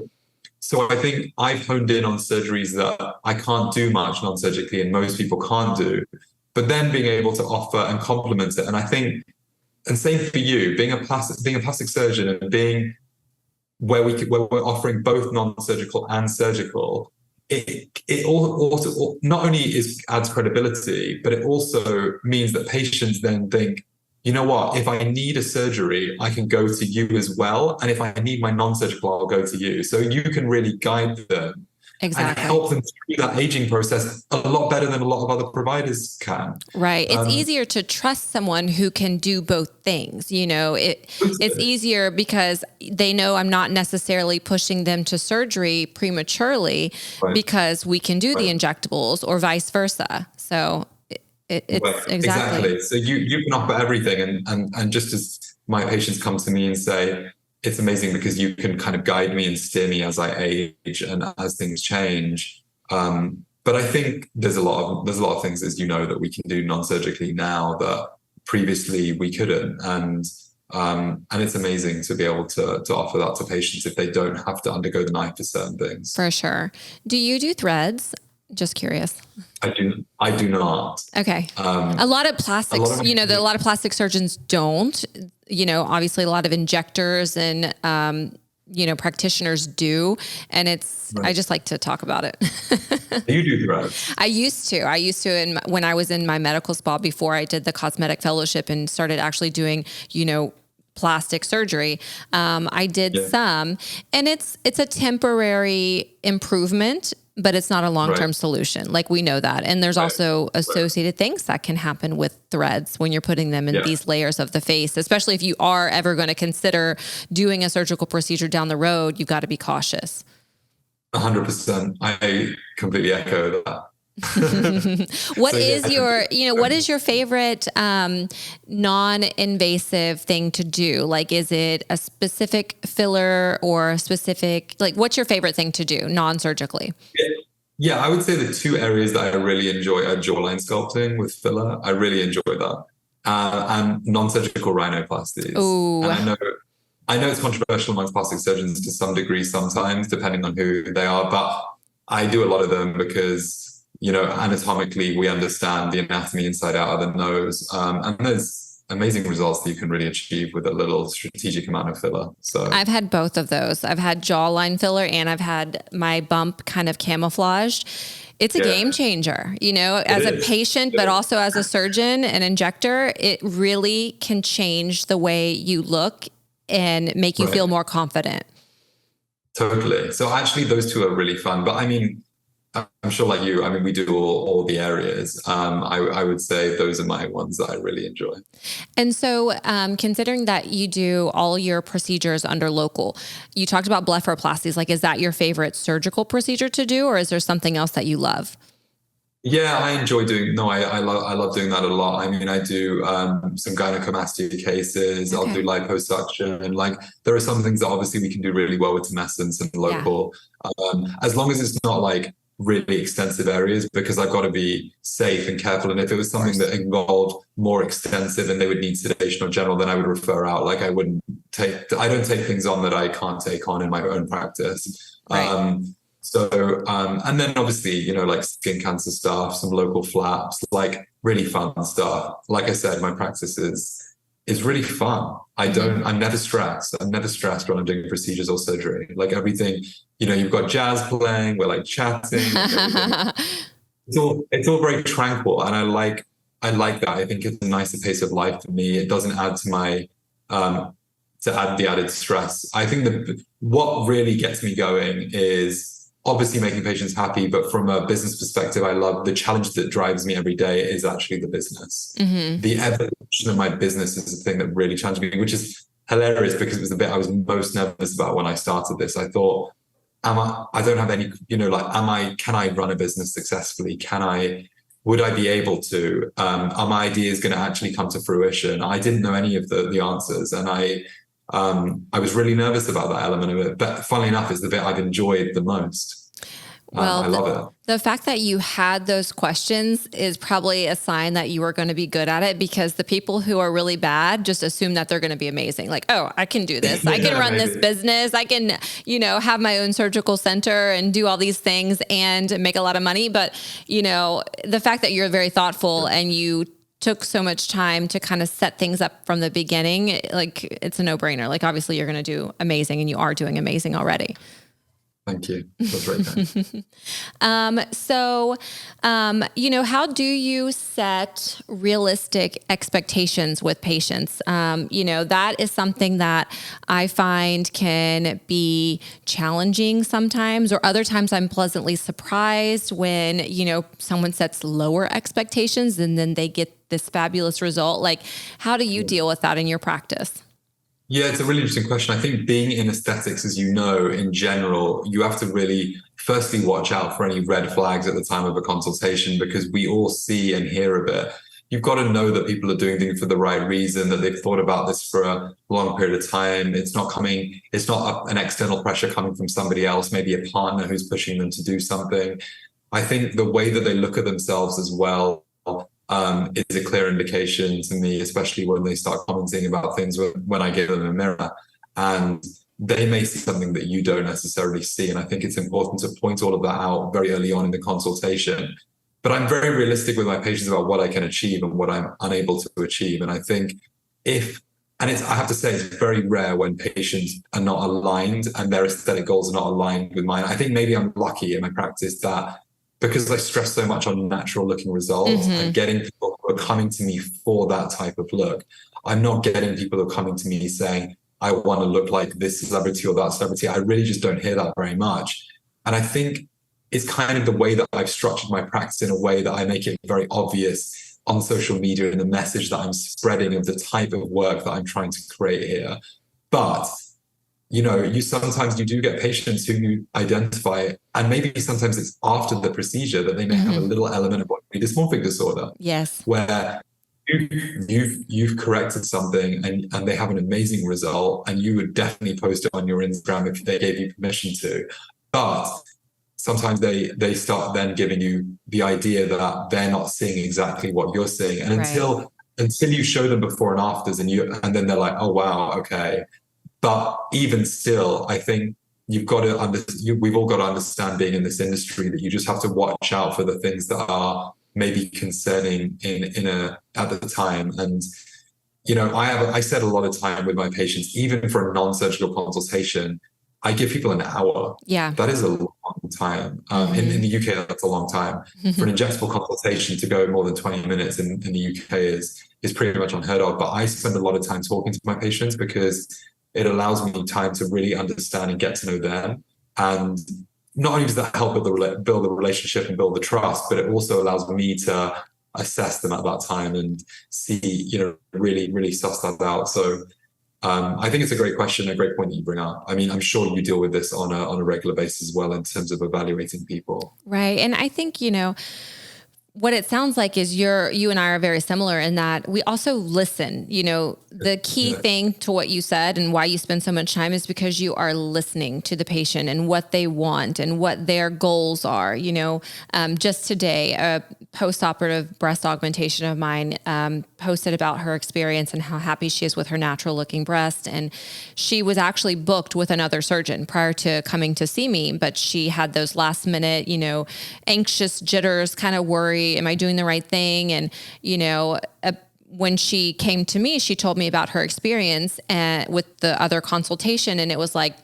I think I've honed in on surgeries that I can't do much non-surgically and most people can't do, but then being able to offer and complement it. And I think, and same for you, being a plastic surgeon and being where we're offering both non-surgical and surgical, it also not only adds credibility, but it also means that patients then think, you know what, if I need a surgery, I can go to you as well. And if I need my non-surgical, I'll go to you. So you can really guide them and help them through that aging process a lot better than a lot of other providers can. Right. It's easier to trust someone who can do both things. It's easier because they know I'm not necessarily pushing them to surgery prematurely because we can do the injectables or vice versa. So it's exactly. So you can offer everything, and just as my patients come to me and say, it's amazing because you can kind of guide me and steer me as I age and as things change. But I think there's a lot of things, as you know, that we can do non-surgically now that previously we couldn't, and it's amazing to be able to offer that to patients if they don't have to undergo the knife for certain things. For sure. Do you do threads? Just curious. I do not. Okay. A lot of plastics, a lot of plastic surgeons don't, obviously a lot of injectors and, practitioners do. And I just like to talk about it. You do threads? I used to, when I was in my medical spa before I did the cosmetic fellowship and started actually doing, plastic surgery. I did some, and it's a temporary improvement, but it's not a long-term solution. Like, we know that. And there's also associated things that can happen with threads when you're putting them in these layers of the face, especially if you are ever going to consider doing a surgical procedure down the road. You've got to be cautious. 100%. I completely echo that. What is your favorite non-invasive thing to do? Like, is it a specific filler or a specific, like, what's your favorite thing to do non-surgically? Yeah, I would say the two areas that I really enjoy are jawline sculpting with filler. I really enjoy that. And non-surgical rhinoplasties. Ooh. And I know it's controversial amongst plastic surgeons to some degree sometimes, depending on who they are, but I do a lot of them because anatomically, we understand the anatomy inside out of the nose. And there's amazing results that you can really achieve with a little strategic amount of filler. So I've had both of those. I've had jawline filler and I've had my bump kind of camouflaged. It's a game changer, as a patient, but also as a surgeon and injector. It really can change the way you look and make you feel more confident. Totally. So actually, those two are really fun. But I mean, I'm sure like you, I mean, we do all the areas. I would say those are my ones that I really enjoy. And so, considering that you do all your procedures under local, you talked about blepharoplasties. Like, is that your favorite surgical procedure to do, or is there something else that you love? Yeah, I enjoy doing. No, I love doing that a lot. I mean, I do some gynecomastia cases. I'll do Okay. liposuction, and like there are some things that obviously we can do really well with tumescence and Yeah. local, as long as it's not like really extensive areas, because I've got to be safe and careful. And if it was something that involved more extensive and they would need sedation or general, then I would refer out. Like I don't take things on that I can't take on in my own practice. Right. And then obviously, like skin cancer stuff, some local flaps, like really fun stuff. Like I said, my practice is really fun. I'm never stressed. I'm never stressed when I'm doing procedures or surgery. Like everything, you've got jazz playing, we're like chatting. It's all very tranquil. And I like that. I think it's a nicer pace of life for me. It doesn't add to add the added stress. I think what really gets me going is obviously making patients happy, but from a business perspective, I love the challenge that drives me every day is actually the business. Mm-hmm. The evolution of my business is the thing that really challenged me, which is hilarious because it was the bit I was most nervous about when I started this. I thought, I don't have any, can I run a business successfully? Would I be able to? Are my ideas going to actually come to fruition? I didn't know any of the answers, and I was really nervous about that element of it, but funnily enough, it's the bit I've enjoyed the most. Well, I love it. The fact that you had those questions is probably a sign that you are going to be good at it, because the people who are really bad just assume that they're going to be amazing. Like, oh, I can do this. I can run this business. I can, have my own surgical center and do all these things and make a lot of money. But, the fact that you're very thoughtful and you took so much time to kind of set things up from the beginning, like it's a no-brainer. Like obviously you're going to do amazing, and you are doing amazing already. Thank you. That's right. How do you set realistic expectations with patients? That is something that I find can be challenging sometimes, or other times I'm pleasantly surprised when, someone sets lower expectations and then they get this fabulous result. Like, how do you deal with that in your practice? Yeah, it's a really interesting question. I think being in aesthetics, as you know, in general, you have to really firstly watch out for any red flags at the time of a consultation, because we all see and hear a bit. You've got to know that people are doing things for the right reason, that they've thought about this for a long period of time. It's not an external pressure coming from somebody else, maybe a partner who's pushing them to do something. I think the way that they look at themselves as well is a clear indication to me, especially when they start commenting about things when I give them a mirror, and they may see something that you don't necessarily see. And I think it's important to point all of that out very early on in the consultation. But I'm very realistic with my patients about what I can achieve and what I'm unable to achieve. And I think I have to say, it's very rare when patients are not aligned and their aesthetic goals are not aligned with mine. I think maybe I'm lucky in my practice that because I stress so much on natural looking results and getting people who are coming to me for that type of look. I'm not getting people who are coming to me saying, I want to look like this celebrity or that celebrity. I really just don't hear that very much. And I think it's kind of the way that I've structured my practice, in a way that I make it very obvious on social media and the message that I'm spreading of the type of work that I'm trying to create here. But you sometimes do get patients who you identify, and maybe sometimes it's after the procedure, that they may have a little element of body dysmorphic disorder. Yes. Where you've corrected something and they have an amazing result, and you would definitely post it on your Instagram if they gave you permission to. But sometimes they start then giving you the idea that they're not seeing exactly what you're seeing. And until you show them before and afters, and then they're like, oh wow, okay. But even still, I think we've all got to understand, being in this industry, that you just have to watch out for the things that are maybe concerning at the time. And I said a lot of time with my patients, even for a non-surgical consultation, I give people an hour. Yeah, that is a long time. In the UK, that's a long time. For an injectable consultation to go more than 20 minutes in the UK is pretty much unheard of. But I spend a lot of time talking to my patients, because it allows me time to really understand and get to know them. And not only does that help build the relationship and build the trust, but it also allows me to assess them at that time and see, really, really suss that out. So I think it's a great question, a great point that you bring up. I mean, I'm sure you deal with this on a regular basis as well in terms of evaluating people. Right. And I think, what it sounds like is you and I are very similar in that we also listen. The key thing to what you said and why you spend so much time is because you are listening to the patient and what they want and what their goals are. Just today, a post-operative breast augmentation of mine posted about her experience and how happy she is with her natural looking breast. And she was actually booked with another surgeon prior to coming to see me, but she had those last minute, anxious jitters, kind of worry. Am I doing the right thing? And, when she came to me, she told me about her experience with the other consultation. And it was like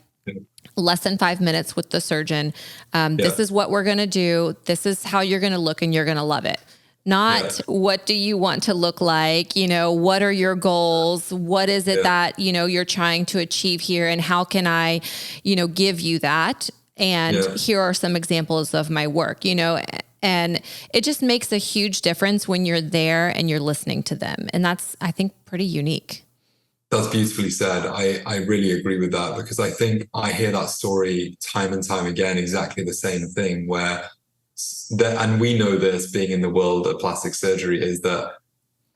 less than 5 minutes with the surgeon. This is what we're going to do. This is how you're going to look and you're going to love it. Not what do you want to look like? What are your goals? What is it that, you're trying to achieve here? And how can I, give you that? And here are some examples of my work, and it just makes a huge difference when you're there and you're listening to them. And that's, I think, pretty unique. That's beautifully said. I really agree with that, because I think I hear that story time and time again, exactly the same thing and we know this being in the world of plastic surgery, is that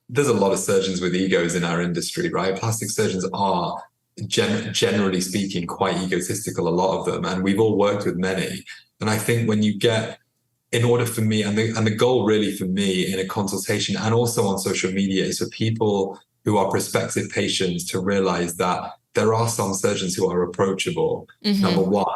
there's a lot of surgeons with egos in our industry, right? Plastic surgeons are generally speaking quite egotistical, a lot of them. And we've all worked with many. And I think when you get, in order for me, and the goal really for me in a consultation and also on social media, is for people who are prospective patients to realize that there are some surgeons who are approachable. Number one,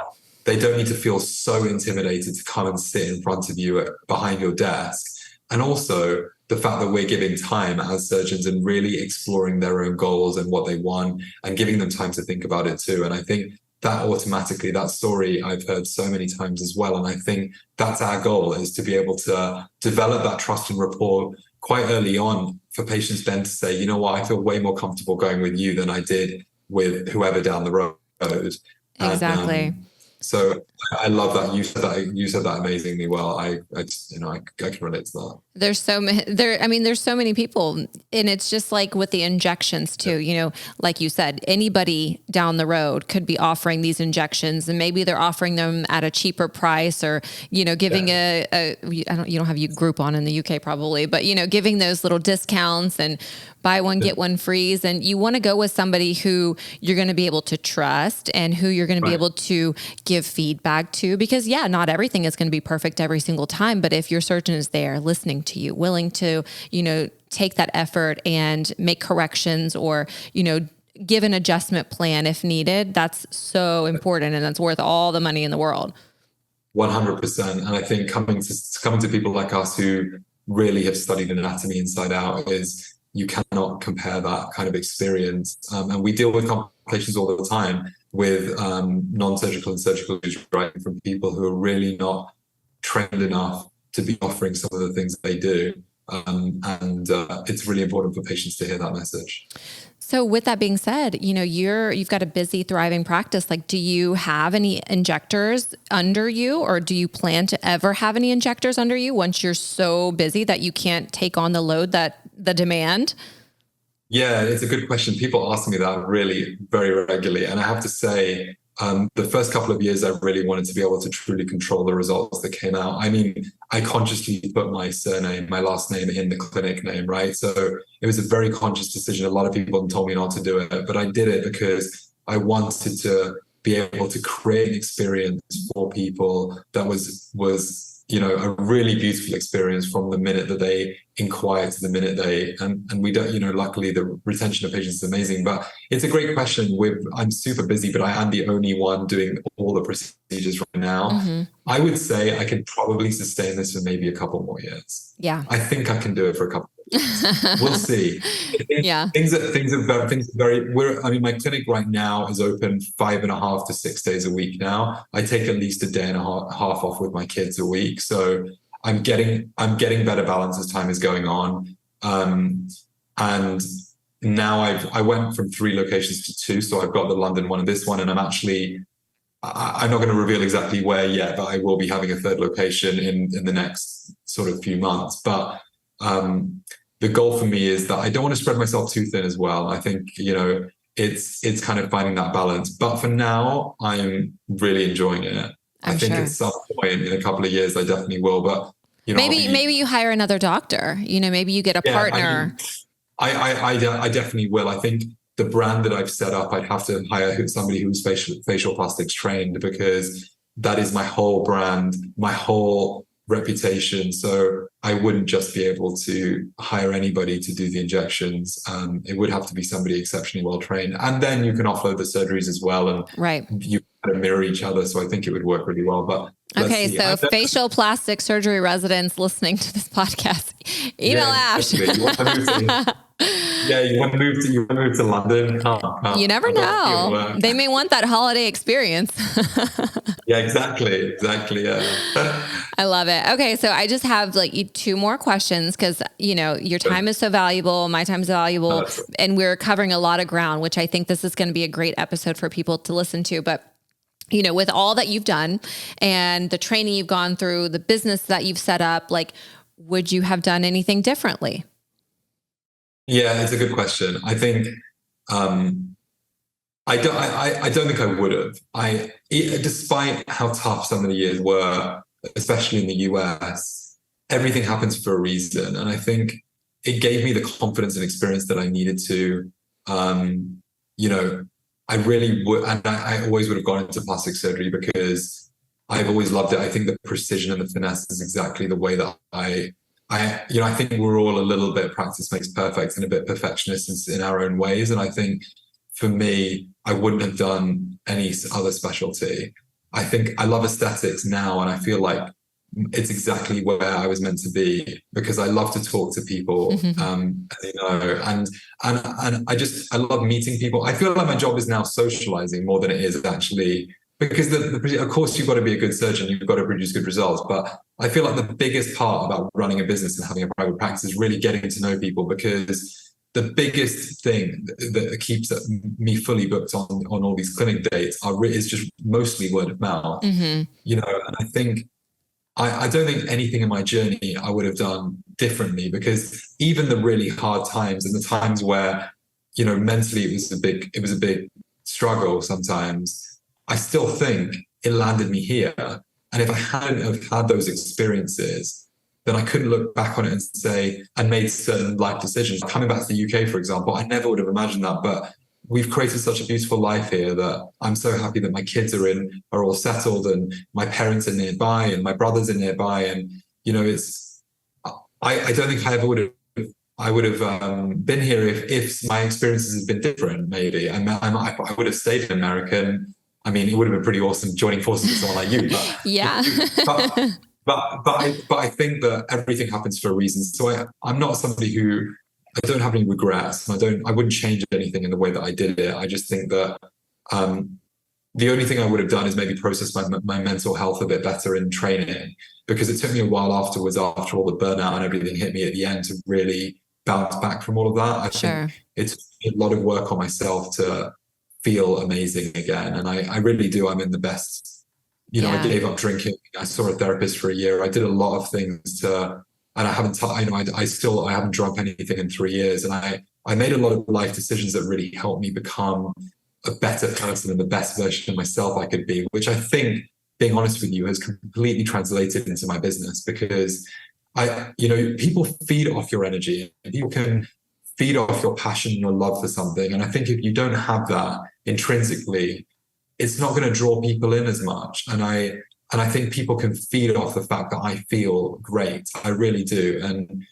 they don't need to feel so intimidated to come and sit in front of you behind your desk. And also the fact that we're giving time as surgeons and really exploring their own goals and what they want and giving them time to think about it too. And I think that story I've heard so many times as well. And I think that's our goal, is to be able to develop that trust and rapport quite early on for patients then to say, you know what, I feel way more comfortable going with you than I did with whoever down the road. Exactly. So I love that. You said that amazingly well. I can relate to that. There's so many people, and it's just like with the injections too, like you said, anybody down the road could be offering these injections, and maybe they're offering them at a cheaper price, or, giving you don't have Groupon in the UK probably, but, giving those little discounts and buy one, get one free. And you want to go with somebody who you're going to be able to trust and who you're going to be able to give feedback to, because not everything is going to be perfect every single time. But if your surgeon is there listening to you, willing to, take that effort and make corrections or, give an adjustment plan if needed, that's so important. And that's worth all the money in the world. 100%. And I think coming to people like us who really have studied anatomy inside out, is you cannot compare that kind of experience. And we deal with complications all the time with non-surgical and surgical issues, right, from people who are really not trained enough to be offering some of the things that they do. And it's really important for patients to hear that message. So with that being said, you've got a busy, thriving practice. Like, do you have any injectors under you, or do you plan to ever have any injectors under you once you're so busy that you can't take on the load, that the demand? Yeah, it's a good question. People ask me that really very regularly. And I have to say, the first couple of years, I really wanted to be able to truly control the results that came out. I mean, I consciously put my surname, my last name, in the clinic name, right? So it was a very conscious decision. A lot of people told me not to do it, but I did it because I wanted to be able to create an experience for people that was a really beautiful experience from the minute that they inquire to the minute and we don't, luckily the retention of patients is amazing. But it's a great question. I'm super busy, but I am the only one doing all the procedures right now. I would say I could probably sustain this for maybe a couple more years. Yeah. I think I can do it for a couple of years. We'll see. Yeah. My clinic right now is open 5.5 to 6 days a week now. I take at least a day and a half off with my kids a week. So I'm getting better balance as time is going on. And now I went from 3 locations to 2. So I've got the London one and this one, and I'm not going to reveal exactly where yet, but I will be having a third location in the next sort of few months. But the goal for me is that I don't want to spread myself too thin as well. I think, it's kind of finding that balance. But for now, I'm really enjoying it. I think at some point in a couple of years, I definitely will. But maybe you hire another doctor. Maybe you get a partner. I definitely will. I think the brand that I've set up, I'd have to hire somebody who's facial plastics trained, because that is my whole brand, my whole reputation. So I wouldn't just be able to hire anybody to do the injections. It would have to be somebody exceptionally well trained. And then you can offload the surgeries as well, and you kind of mirror each other. So I think it would work really well. But okay, so facial plastic surgery residents listening to this podcast, email Ash. You want to move to London? You never know. They may want that holiday experience. Yeah, exactly. Yeah. I love it. Okay, so I just have two more questions, because your time is so valuable, my time is valuable, and we're covering a lot of ground, which I think this is going to be a great episode for people to listen to. But with all that you've done and the training you've gone through, the business that you've set up, would you have done anything differently? Yeah, it's a good question. I think I don't think I would have. Despite how tough some of the years were, especially in the US, everything happens for a reason, and I think it gave me the confidence and experience that I needed to. I really would, and I always would have gone into plastic surgery because I've always loved it. I think the precision and the finesse is exactly the way that I think we're all a little bit practice makes perfect and a bit perfectionists in our own ways. And I think for me, I wouldn't have done any other specialty. I think I love aesthetics now, and I feel like it's exactly where I was meant to be, because I love to talk to people, and I love meeting people. I feel like my job is now socializing more than it is actually, because of course you've got to be a good surgeon, you've got to produce good results. But I feel like the biggest part about running a business and having a private practice is really getting to know people, because the biggest thing that keeps me fully booked on all these clinic dates is just mostly word of mouth. And I think I don't think anything in my journey I would have done differently, because even the really hard times and the times where, mentally it was a big struggle sometimes, I still think it landed me here. And if I hadn't have had those experiences, then I couldn't look back on it and say, and made certain life decisions. Coming back to the UK, for example, I never would have imagined that, but we've created such a beautiful life here that I'm so happy that my kids are all settled, and my parents are nearby, and my brothers are nearby. And, I don't think I would have been here if my experiences had been different. Maybe I would have stayed in America. I mean, it would have been pretty awesome joining forces with someone like you. But, yeah. but I think that everything happens for a reason. So I'm not somebody who, I don't have any regrets. I wouldn't change anything in the way that I did it. I just think that the only thing I would have done is maybe process my mental health a bit better in training, because it took me a while afterwards, after all the burnout and everything hit me at the end, to really bounce back from all of that. I think it's a lot of work on myself to feel amazing again. And I really do. I'm in the best, I gave up drinking. I saw a therapist for a year. I did a lot of things and I haven't, I haven't drunk anything in 3 years. And I made a lot of life decisions that really helped me become a better person and the best version of myself I could be, which I think, being honest with you, has completely translated into my business, because people feed off your energy, and people can feed off your passion and your love for something. And I think if you don't have that intrinsically, it's not going to draw people in as much. And I think people can feed off the fact that I feel great. I really do. And,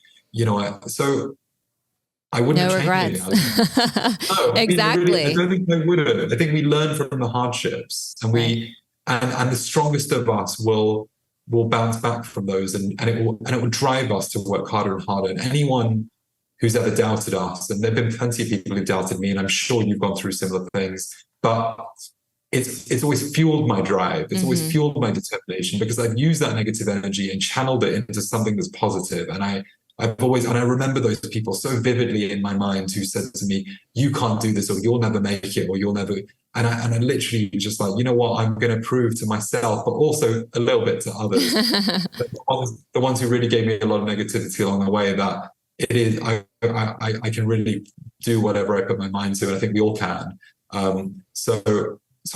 so I wouldn't no change regrets. No, exactly. I don't think I would have. I think we learn from the hardships, and and the strongest of us will bounce back from those, and it will drive us to work harder and harder. And anyone who's ever doubted us, and there've been plenty of people who've doubted me, and I'm sure you've gone through similar things, but it's always fueled my drive. It's always fueled my determination, because I've used that negative energy and channeled it into something that's positive. And and I remember those people so vividly in my mind who said to me, you can't do this, or you'll never make it, or you'll never. And I literally just like, you know what, I'm going to prove to myself, but also a little bit to others, the ones who really gave me a lot of negativity along the way, that it is, I can really do whatever I put my mind to. And I think we all can. So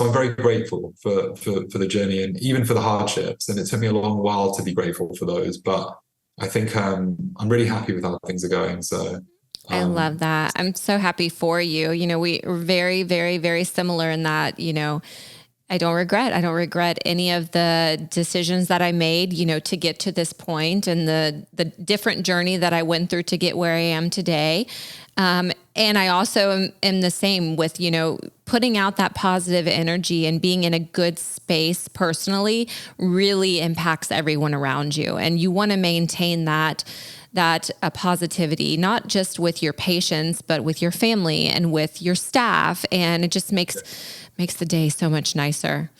I'm very grateful for the journey and even for the hardships. And it took me a long while to be grateful for those, but I think I'm really happy with how things are going. So I love that. I'm so happy for you. You know, we are very, very, very similar in that, you know, I don't regret any of the decisions that I made, you know, to get to this point and the different journey that I went through to get where I am today. And I also am the same with, you know, putting out that positive energy and being in a good space personally really impacts everyone around you. And you want to maintain that positivity, not just with your patients, but with your family and with your staff. And it just makes the day so much nicer.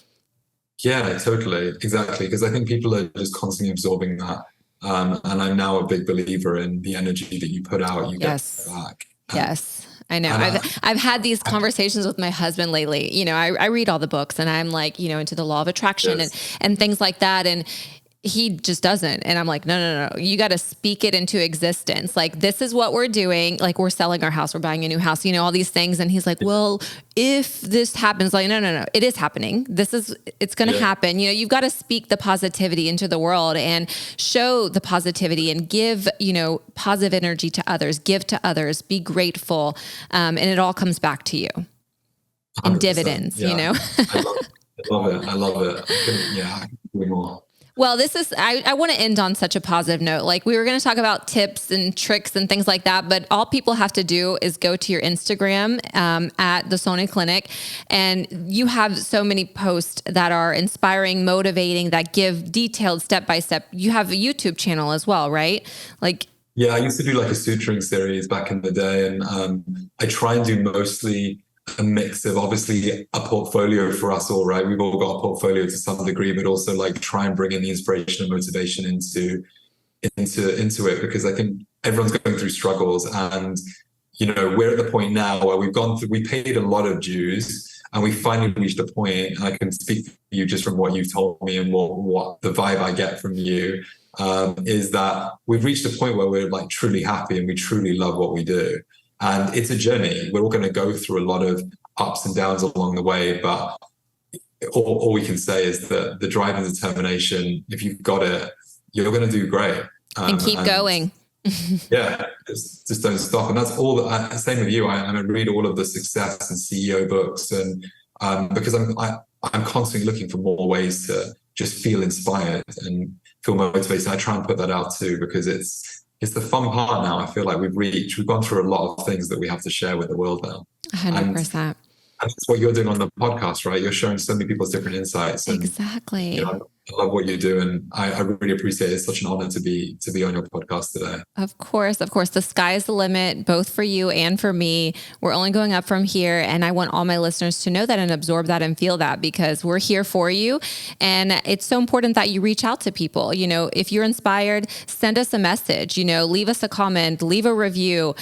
Yeah, totally. Exactly. Because I think people are just constantly absorbing that. And I'm now a big believer in the energy that you put out, you get back. Yes. I know. I've had these conversations with my husband lately. You know, I read all the books and I'm like, you know, into the law of attraction and things like that. And he just doesn't. And I'm like, no. You got to speak it into existence. Like, this is what we're doing. Like, we're selling our house, we're buying a new house, you know, all these things. And he's like, well, if this happens, like, no, it is happening. It's going to happen. You know, you've got to speak the positivity into the world and show the positivity and give, you know, positive energy to others, give to others, be grateful. And it all comes back to you in dividends, you know? I love it. I can do more. Well, I want to end on such a positive note. Like, we were going to talk about tips and tricks and things like that, but all people have to do is go to your Instagram at the Soni Clinic, and you have so many posts that are inspiring, motivating, that give detailed step-by-step. You have a YouTube channel as well, right? Yeah, I used to do like a suturing series back in the day, and I try and do mostly a mix of obviously a portfolio for us all, right? We've all got a portfolio to some degree, but also like try and bring in the inspiration and motivation into it, because I think everyone's going through struggles, and you know, we're at the point now where we paid a lot of dues, and we finally reached a point, and I can speak for you just from what you've told me and what the vibe I get from you is that we've reached a point where we're like truly happy and we truly love what we do. And it's a journey. We're all going to go through a lot of ups and downs along the way, but all we can say is that the drive and determination, if you've got it, you're going to do great. And keep going. Just don't stop. And that's all. Same with you. I read all of the success and CEO books, and because I'm constantly looking for more ways to just feel inspired and feel motivated. I try and put that out too, because it's the fun part now. I feel like we've gone through a lot of things that we have to share with the world now. 100%. And that's what you're doing on the podcast, right? You're showing so many people's different insights. And, exactly. You know, I love what you do, and I really appreciate it. It's such an honor to be on your podcast today. Of course. The sky is the limit, both for you and for me. We're only going up from here. And I want all my listeners to know that and absorb that and feel that, because we're here for you. And it's so important that you reach out to people. You know, if you're inspired, send us a message, you know, leave us a comment, leave a review.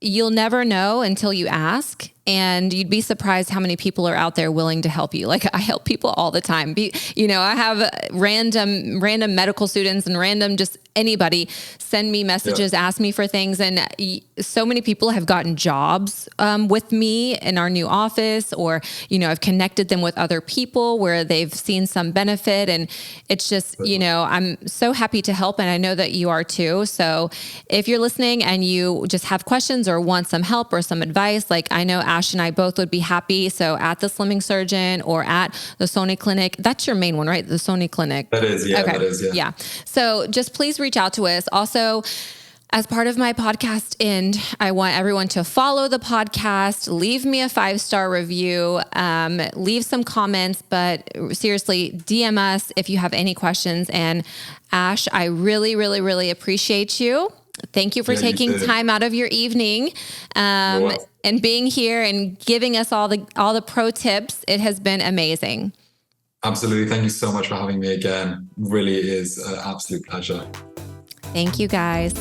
You'll never know until you ask. And you'd be surprised how many people are out there willing to help you. Like, I help people all the time. You know, I have random medical students and random just anybody send me messages, ask me for things. And so many people have gotten jobs with me in our new office, or, you know, I've connected them with other people where they've seen some benefit. And it's just, you know, I'm so happy to help. And I know that you are too. So if you're listening and you just have questions or want some help or some advice, like, I know Ash and I both would be happy. So at the Slimming Surgeon or at the Soni Clinic, that's your main one, right? The Soni Clinic. That is, yeah. Okay. That is, yeah. Yeah. So just please reach out to us. Also, as part of my podcast end, I want everyone to follow the podcast, leave me a 5-star review, leave some comments, but seriously, DM us if you have any questions. And Ash, I really, really, really appreciate you. Thank you for taking time out of your evening and being here and giving us all the pro tips. It has been amazing. Absolutely. Thank you so much for having me again. Really is an absolute pleasure. Thank you, guys.